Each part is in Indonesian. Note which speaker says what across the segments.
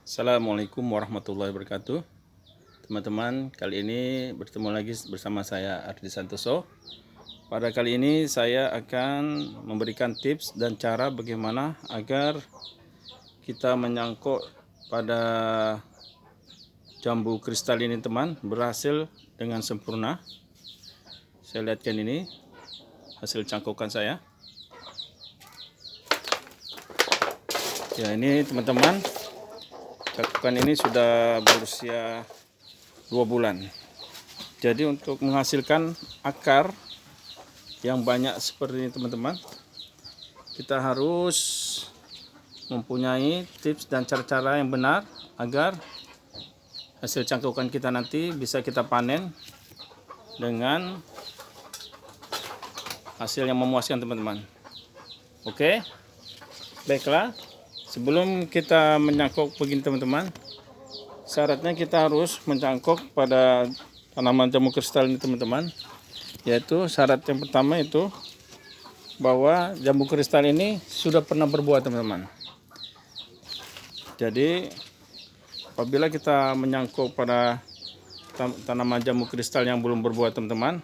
Speaker 1: Assalamualaikum warahmatullahi wabarakatuh. Teman-teman, kali ini bertemu lagi bersama saya Ardi Santoso. Pada kali ini saya akan memberikan tips dan cara bagaimana agar kita menyangkut pada jambu kristal ini teman berhasil dengan sempurna. Saya lihatkan ini hasil cangkokan saya. Ya, ini teman-teman, cangkokan ini sudah berusia 2 bulan. Jadi untuk menghasilkan akar yang banyak seperti ini teman-teman, kita harus mempunyai tips dan cara-cara yang benar agar hasil cangkokan kita nanti bisa kita panen dengan hasil yang memuaskan teman-teman. Oke, baiklah. Sebelum kita menyangkok begini teman-teman, syaratnya kita harus mencangkok pada tanaman jambu kristal ini teman-teman. Yaitu syarat yang pertama itu bahwa jambu kristal ini sudah pernah berbuah teman-teman. Jadi apabila kita menyangkok pada tanaman jambu kristal yang belum berbuah teman-teman,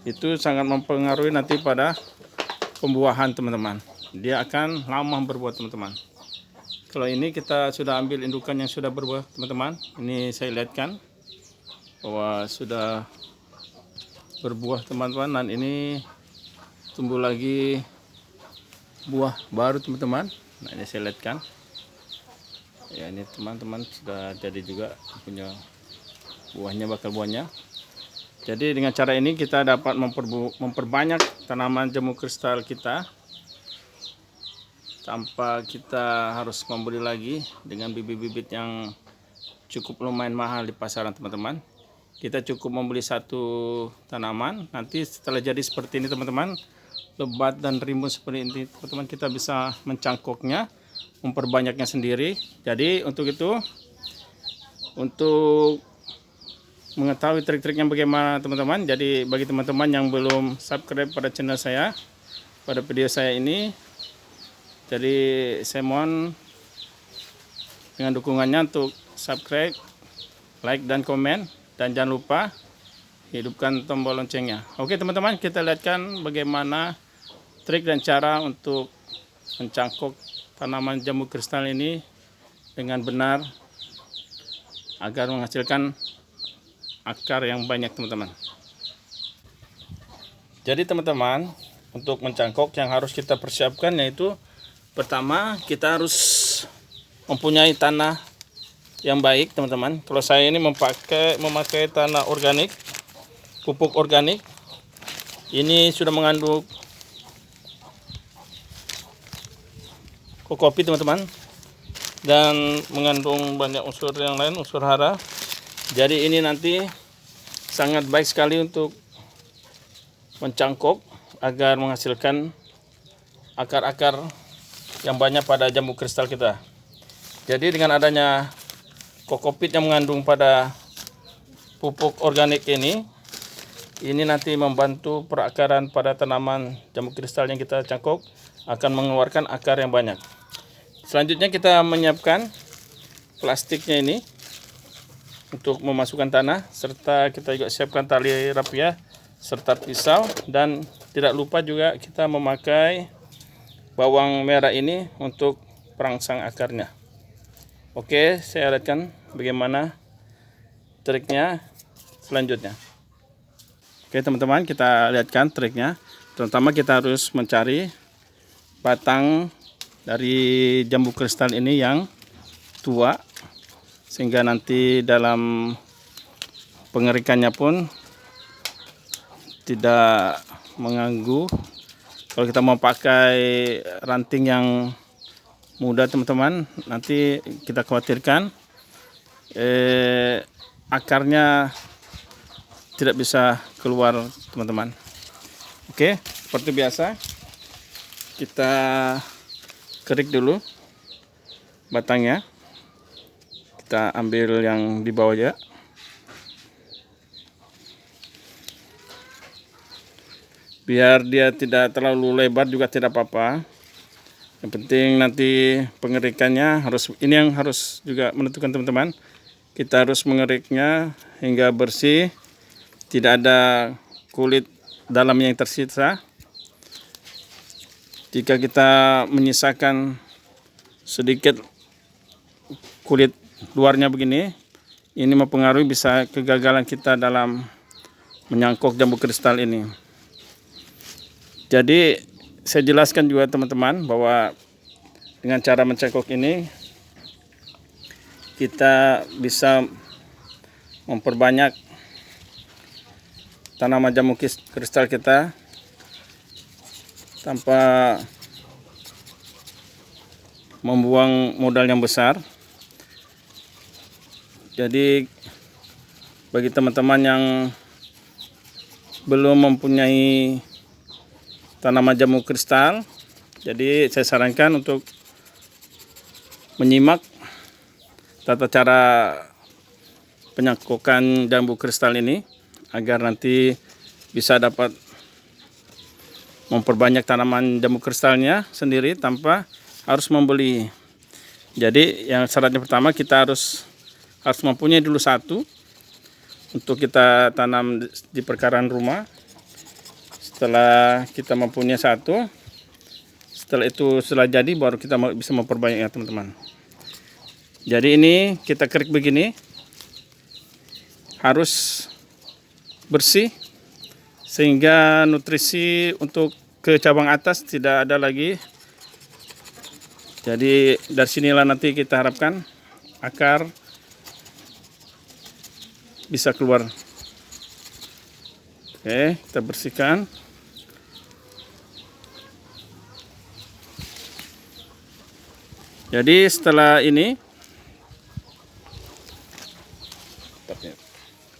Speaker 1: itu sangat mempengaruhi nanti pada pembuahan teman-teman. Dia akan lama berbuah teman-teman. Kalau ini kita sudah ambil indukan yang sudah berbuah teman-teman, ini saya lihatkan bahwa sudah berbuah teman-teman, dan ini tumbuh lagi buah baru teman-teman. Nah, ini saya lihatkan ya, ini teman-teman sudah jadi juga punya buahnya, bakal buahnya. Jadi dengan cara ini kita dapat memperbanyak tanaman jambu kristal kita tanpa kita harus membeli lagi dengan bibit-bibit yang cukup lumayan mahal di pasaran teman-teman. Kita cukup membeli satu tanaman, nanti setelah jadi seperti ini teman-teman, lebat dan rimbun seperti ini teman-teman, kita bisa mencangkoknya, memperbanyaknya sendiri. Jadi untuk itu, untuk mengetahui trik-triknya bagaimana teman-teman, jadi bagi teman-teman yang belum subscribe pada channel saya, pada video saya ini, jadi saya mohon dengan dukungannya untuk subscribe, like dan komen, dan jangan lupa hidupkan tombol loncengnya. Oke teman-teman, kita lihatkan bagaimana trik dan cara untuk mencangkok tanaman jambu kristal ini dengan benar agar menghasilkan akar yang banyak teman-teman. Jadi teman-teman, untuk mencangkok yang harus kita persiapkan yaitu pertama, kita harus mempunyai tanah yang baik teman-teman. Kalau saya ini memakai tanah organik, pupuk organik. Ini sudah mengandung kokopit teman-teman, dan mengandung banyak unsur yang lain, unsur hara. Jadi ini nanti sangat baik sekali untuk mencangkok agar menghasilkan akar-akar yang banyak pada jambu kristal kita. Jadi dengan adanya kokopit yang mengandung pada pupuk organik ini nanti membantu perakaran pada tanaman jambu kristal yang kita cangkok, akan mengeluarkan akar yang banyak. Selanjutnya kita menyiapkan plastiknya ini untuk memasukkan tanah, serta kita juga siapkan tali rapia serta pisau, dan tidak lupa juga kita memakai bawang merah ini untuk perangsang akarnya. Oke, saya lihatkan bagaimana triknya selanjutnya. Oke teman-teman, kita lihatkan triknya. Terutama kita harus mencari batang dari jambu kristal ini yang tua, sehingga nanti dalam pengerikannya pun tidak mengganggu. Kalau kita mau pakai ranting yang muda teman-teman, nanti kita khawatirkan akarnya tidak bisa keluar teman-teman. Oke, seperti biasa kita kerik dulu batangnya. Kita ambil yang di bawah ya. Biar dia tidak terlalu lebar juga tidak apa-apa. Yang penting nanti pengerikannya harus, ini yang harus juga menentukan teman-teman. Kita harus mengeriknya hingga bersih, tidak ada kulit dalamnya yang tersisa. Jika kita menyisakan sedikit kulit luarnya begini, ini mempengaruhi bisa kegagalan kita dalam menyangkok jambu kristal ini. Jadi saya jelaskan juga teman-teman bahwa dengan cara mencangkok ini kita bisa memperbanyak tanaman jambu kristal kita tanpa membuang modal yang besar. Jadi bagi teman-teman yang belum mempunyai tanaman jambu kristal, jadi saya sarankan untuk menyimak tata cara penyangkokan jambu kristal ini agar nanti bisa dapat memperbanyak tanaman jambu kristalnya sendiri tanpa harus membeli. Jadi yang syaratnya pertama kita harus mempunyai dulu satu untuk kita tanam di perkaran rumah. Setelah kita mempunyai satu, setelah jadi baru kita bisa memperbanyak ya teman-teman. Jadi ini kita kerik begini, harus bersih sehingga nutrisi untuk ke cabang atas tidak ada lagi. Jadi dari sinilah nanti kita harapkan akar bisa keluar. Oke, kita bersihkan. Jadi setelah ini,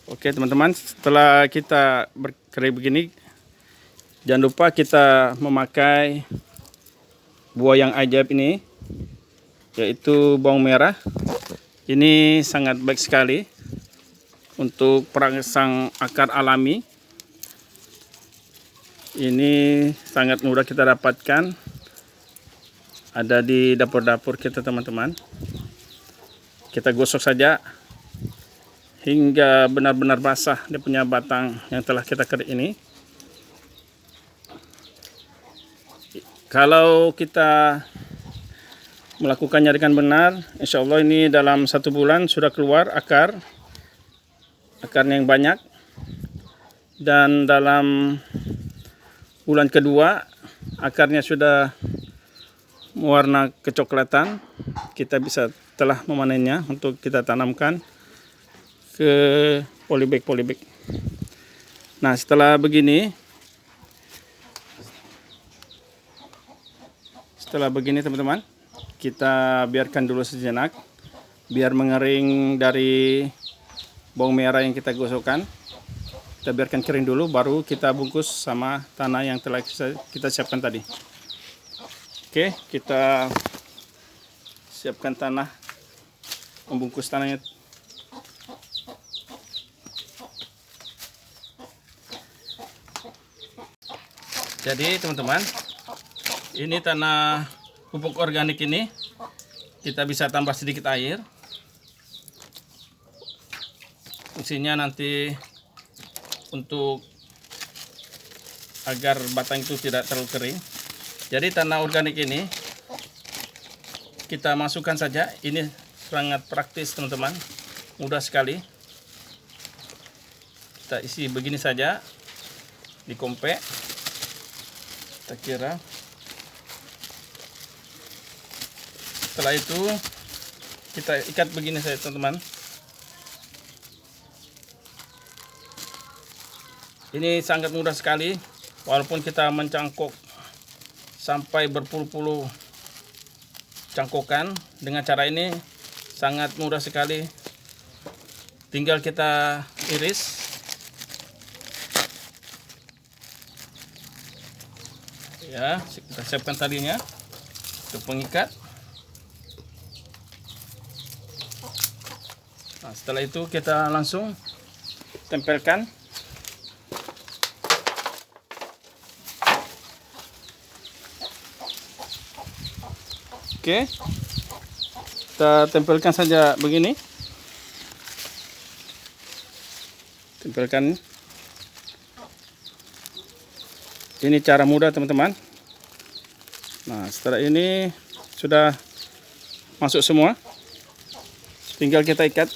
Speaker 1: oke teman-teman, setelah kita berkerik begini, jangan lupa kita memakai buah yang ajaib ini, yaitu bawang merah. Ini sangat baik sekali untuk perangsang akar alami. Ini sangat mudah kita dapatkan, ada di dapur-dapur kita teman-teman. Kita gosok saja hingga benar-benar basah dia punya batang yang telah kita kerik ini. Kalau kita melakukannya dengan benar, insya Allah ini dalam 1 bulan sudah keluar akarnya yang banyak, dan dalam bulan kedua akarnya sudah warna kecoklatan. Kita bisa telah memanennya untuk kita tanamkan ke polybag. Nah setelah begini teman-teman, kita biarkan dulu sejenak biar mengering dari bawang merah yang kita gosokkan. Kita biarkan kering dulu, baru kita bungkus sama tanah yang telah kita siapkan tadi. Oke, kita siapkan tanah, membungkus tanahnya. Jadi teman-teman, ini tanah pupuk organik ini kita bisa tambah sedikit air. Fungsinya nanti untuk agar batang itu tidak terlalu kering. Jadi tanah organik ini kita masukkan saja. Ini sangat praktis teman-teman, mudah sekali. Kita isi begini saja di kompek. Kita kira. Setelah itu kita ikat begini saja teman-teman. Ini sangat mudah sekali, walaupun kita mencangkok sampai berpuluh-puluh cangkokan, dengan cara ini sangat mudah sekali. Tinggal kita iris. Ya, kita siapkan talinya untuk pengikat. Nah, setelah itu kita langsung tempelkan. Oke, kita tempelkan saja begini. Tempelkan. Ini cara mudah teman-teman. Nah, setelah ini sudah masuk semua, tinggal kita ikat.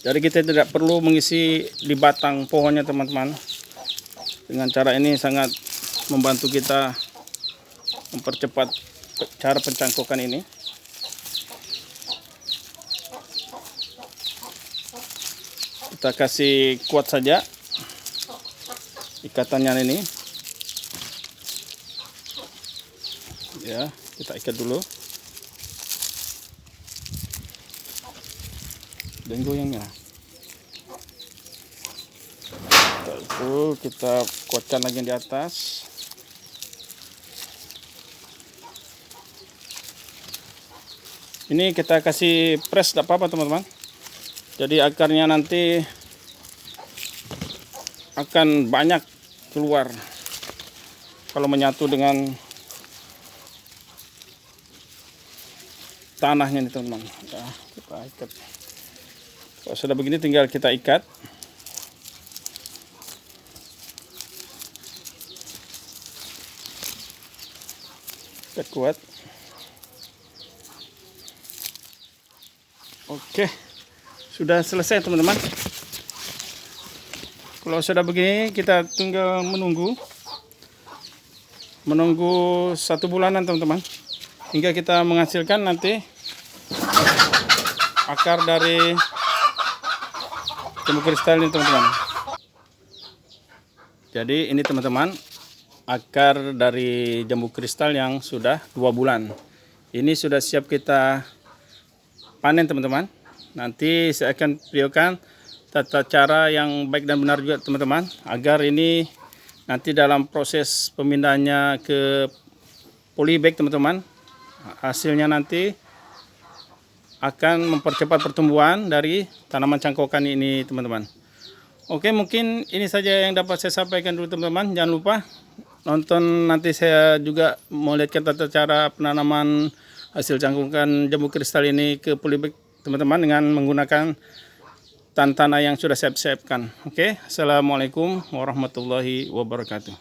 Speaker 1: Jadi kita tidak perlu mengisi di batang pohonnya teman-teman. Dengan cara ini sangat membantu kita mempercepat cara pencangkokan ini. Kita kasih kuat saja ikatannya ini. Ya, kita ikat dulu. Dan goyangnya. Itu kita kuatkan lagi di atas. Ini kita kasih press, tidak apa-apa teman-teman. Jadi akarnya nanti akan banyak keluar kalau menyatu dengan tanahnya nih teman-teman. Ya, kita ikat. Kalau sudah begini tinggal kita ikat. Ikat kuat. Oke, sudah selesai teman-teman. Kalau sudah begini kita tinggal menunggu 1 bulanan teman-teman, hingga kita menghasilkan nanti akar dari jambu kristal ini teman-teman. Jadi ini teman-teman akar dari jambu kristal yang sudah 2 bulan. Ini sudah siap kita panen teman-teman. Nanti saya akan videokan tata cara yang baik dan benar juga teman-teman, agar ini nanti dalam proses pemindahannya ke polybag teman-teman, hasilnya nanti akan mempercepat pertumbuhan dari tanaman cangkokan ini teman-teman. Oke, mungkin ini saja yang dapat saya sampaikan dulu teman-teman. Jangan lupa nonton, nanti saya juga mau lihatkan tata cara penanaman hasil cangkokan jambu kristal ini ke polybag teman-teman dengan menggunakan tanah yang sudah saya siapkan. Oke, assalamualaikum warahmatullahi wabarakatuh.